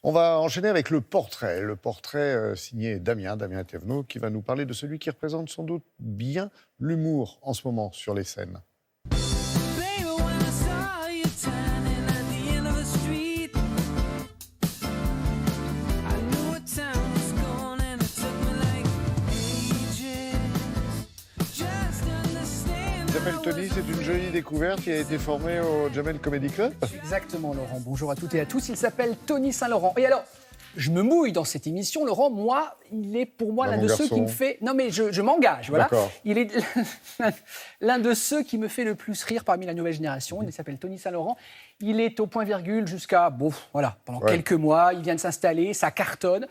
On va enchaîner avec le portrait signé Damien Thévenot, qui va nous parler de celui qui représente sans doute bien l'humour en ce moment sur les scènes. Jamel Tony, c'est une jolie découverte qui a été formée au Jamel Comedy Club. Exactement, Laurent. Bonjour à toutes et à tous. Il s'appelle Tony Saint-Laurent. Et alors, je me mouille dans cette émission. Laurent, moi, il est pour moi l'un de ceux qui me fait... Non, mais je m'engage, voilà. D'accord. Il est l'un de ceux qui me fait le plus rire parmi la nouvelle génération. Il s'appelle Tony Saint-Laurent. Il est au point virgule jusqu'à... Bon, voilà, pendant quelques mois. Il vient de s'installer, ça cartonne.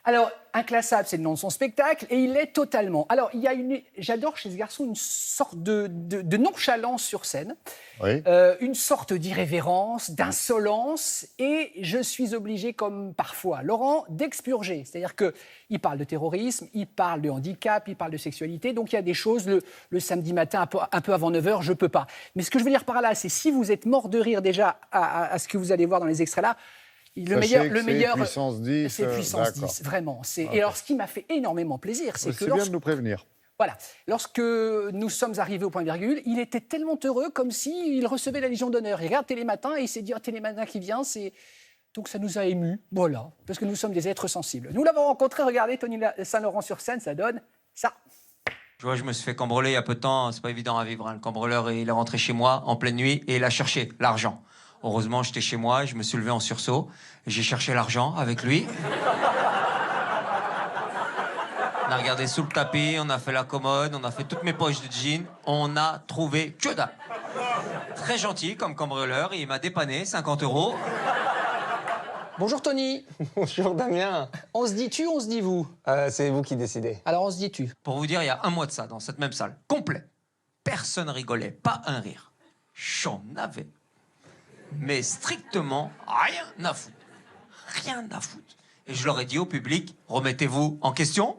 Alors, Inclassable, c'est le nom de son spectacle, et il est totalement... Alors, il y a j'adore chez ce garçon une sorte de nonchalance sur scène, une sorte d'irrévérence, d'insolence, et je suis obligé, comme parfois Laurent, d'expurger. C'est-à-dire qu'il parle de terrorisme, il parle de handicap, il parle de sexualité, donc il y a des choses, le samedi matin, un peu avant 9h, je ne peux pas. Mais ce que je veux dire par là, c'est si vous êtes mort de rire déjà à ce que vous allez voir dans les extraits là, le meilleur, puissance 10, c'est puissance 10, vraiment. Et alors, ce qui m'a fait énormément plaisir, c'est que bien de nous prévenir. Voilà, lorsque nous sommes arrivés au point virgule, il était tellement heureux, comme s'il recevait la Légion d'honneur. Il regarde Télématin et il s'est dit, Télématin qui vient, donc ça nous a émus, voilà, parce que nous sommes des êtres sensibles. Nous l'avons rencontré, regardez, Tony Saint-Laurent sur scène, ça donne ça. Tu vois, je me suis fait cambreler il y a peu de temps, c'est pas évident à vivre. Hein. Le cambreleur, il est rentré chez moi en pleine nuit et il a cherché l'argent. Heureusement, j'étais chez moi, je me suis levé en sursaut. J'ai cherché l'argent avec lui. On a regardé sous le tapis, on a fait la commode, on a fait toutes mes poches de jeans. On a trouvé que dalle. Très gentil comme cambrioleur, il m'a dépanné, 50 €. Bonjour Tony. Bonjour Damien. On se dit tu, on se dit vous? C'est vous qui décidez. Alors on se dit tu. Pour vous dire, il y a un mois de ça, dans cette même salle, complet. Personne rigolait, pas un rire. J'en avais. Mais strictement rien à foutre. Rien à foutre. Et je leur ai dit au public, remettez-vous en question.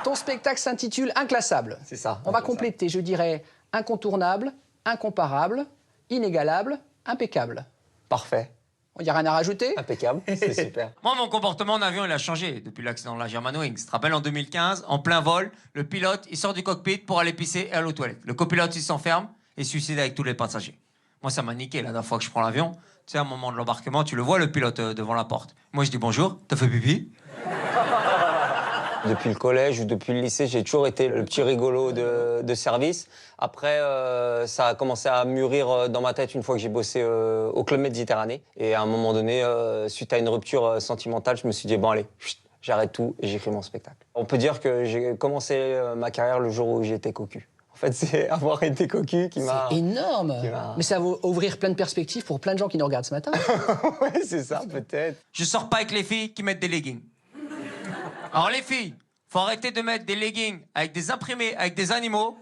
Ton spectacle s'intitule Inclassable. C'est ça. On va compléter, je dirais, incontournable, incomparable, inégalable, impeccable. Parfait. Il n'y a rien à rajouter? Impeccable, c'est super. Moi, mon comportement en avion, il a changé depuis l'accident de la Germanwings. Tu te rappelles, en 2015, en plein vol, le pilote, il sort du cockpit pour aller pisser et aller aux toilettes. Le copilote, il s'enferme et se suicide avec tous les passagers. Moi, ça m'a niqué la dernière fois que je prends l'avion. Tu sais, à un moment de l'embarquement, tu le vois, le pilote devant la porte. Moi, je dis bonjour, t'as fait pipi? Depuis le collège ou depuis le lycée, j'ai toujours été le petit rigolo de service. Après, ça a commencé à mûrir dans ma tête une fois que j'ai bossé au Club Méditerranée. Et à un moment donné, suite à une rupture sentimentale, je me suis dit, bon allez, j'arrête tout et j'écris mon spectacle. On peut dire que j'ai commencé ma carrière le jour où j'étais cocu. En fait, c'est avoir été cocu qui m'a... C'est énorme. Mais ça va ouvrir plein de perspectives pour plein de gens qui nous regardent ce matin. Oui, c'est ça, peut-être. Je sors pas avec les filles qui mettent des leggings. Alors les filles, faut arrêter de mettre des leggings avec des imprimés, avec des animaux,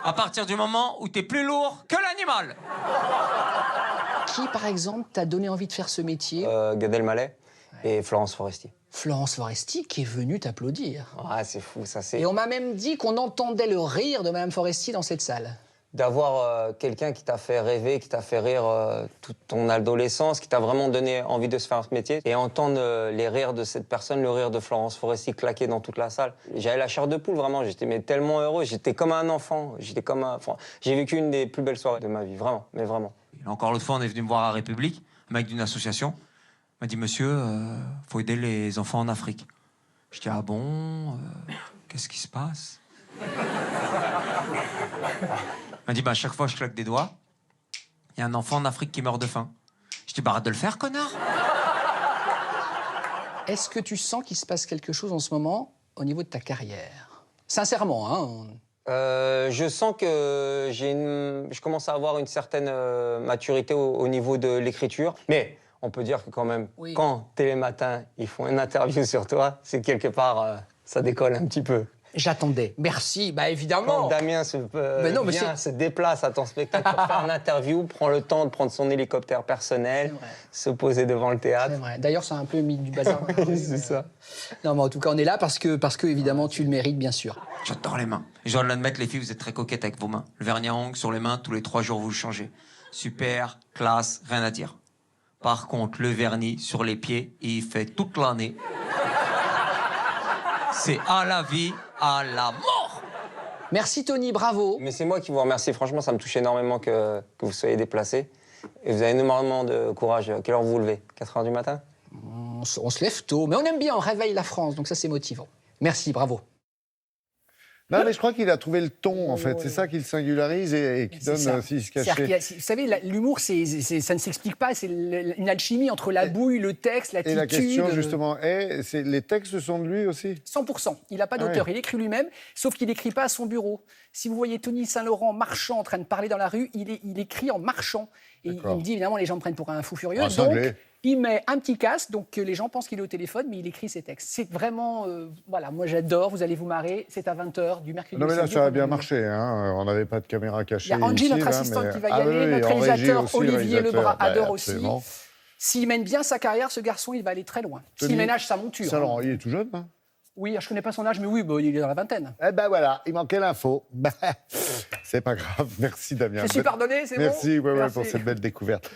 à partir du moment où t'es plus lourd que l'animal. Qui, par exemple, t'a donné envie de faire ce métier? Gad Elmaleh et Florence Foresti. Florence Foresti qui est venue t'applaudir. Ah, c'est fou, ça c'est... Et on m'a même dit qu'on entendait le rire de Madame Foresti dans cette salle. D'avoir quelqu'un qui t'a fait rêver, qui t'a fait rire toute ton adolescence, qui t'a vraiment donné envie de se faire ce métier. Et entendre les rires de cette personne, le rire de Florence Foresti claquer dans toute la salle. J'avais la chair de poule, vraiment. J'étais tellement heureux. J'étais comme un enfant. J'ai vécu une des plus belles soirées de ma vie, vraiment, mais vraiment. Et encore l'autre fois, on est venu me voir à République, un mec d'une association. Il m'a dit, monsieur, faut aider les enfants en Afrique. Je dis, ah bon, qu'est-ce qui se passe? Il m'a dit, bah, à chaque fois, je claque des doigts. Il y a un enfant en Afrique qui meurt de faim. Je dis, bah, arrête de le faire, connard. Est-ce que tu sens qu'il se passe quelque chose en ce moment au niveau de ta carrière? Sincèrement, hein? Je sens que je commence à avoir une certaine maturité au niveau de l'écriture. Mais on peut dire que quand même, quand Télématin, ils font une interview sur toi, c'est quelque part, ça décolle un petit peu. J'attendais. Merci, bah évidemment. Quand Damien se déplace à ton spectacle pour faire une interview, prend le temps de prendre son hélicoptère personnel, se poser devant le théâtre. C'est vrai. D'ailleurs, ça a un peu mis du bazar. C'est ça. Non, mais en tout cas, on est là parce que évidemment, tu le mérites, bien sûr. J'adore les mains. Et je dois l'admettre, les filles, vous êtes très coquettes avec vos mains. Le vernis à ongles sur les mains, tous les 3 jours, vous le changez. Super, classe, rien à dire. Par contre, le vernis sur les pieds, il fait toute l'année. C'est à la vie, à la mort. Merci Tony, bravo. Mais c'est moi qui vous remercie. Franchement, ça me touche énormément que vous soyez déplacé. Et vous avez énormément de courage. À quelle heure vous vous levez? 4 h du matin? On se lève tôt, mais on aime bien, on réveille la France, donc ça c'est motivant. Merci, bravo. Non, mais je crois qu'il a trouvé le ton, en fait. C'est ça qui le singularise et qui donne aussi ce cachet. Vous savez, l'humour, ça ne s'explique pas. C'est une alchimie entre la bouille, le texte, l'attitude. Et la question, justement, les textes sont de lui aussi? 100%. Il n'a pas d'auteur. Ah oui. Il écrit lui-même, sauf qu'il n'écrit pas à son bureau. Si vous voyez Tony Saint-Laurent marchant, en train de parler dans la rue, il écrit en marchant. Et il me dit, évidemment, les gens me prennent pour un fou furieux. Un Donc, cinglé. il met un petit casque, donc les gens pensent qu'il est au téléphone, mais il écrit ses textes. C'est vraiment... voilà, moi j'adore, vous allez vous marrer. C'est à 20h du mercredi. Non, mais au là, samedi, ça a vendredi. bien marché. Hein. On n'avait pas de caméra cachée. Il y a Angie, ici, notre là, assistante, mais- qui va y Ah aller. oui, Notre en régie réalisateur, aussi, Olivier réalisateur. Lebras, adore Absolument. aussi. S'il mène bien sa carrière, ce garçon, il va aller très loin. S'il Tony ménage sa monture. Saint-Laurent, il est tout jeune, hein? Oui, je ne connais pas son âge, mais oui, il est dans la vingtaine. Eh ben voilà, il manquait l'info. C'est pas grave. Merci, Damien. Je suis pardonné, c'est bon. Merci, ouais, Merci. pour cette belle découverte.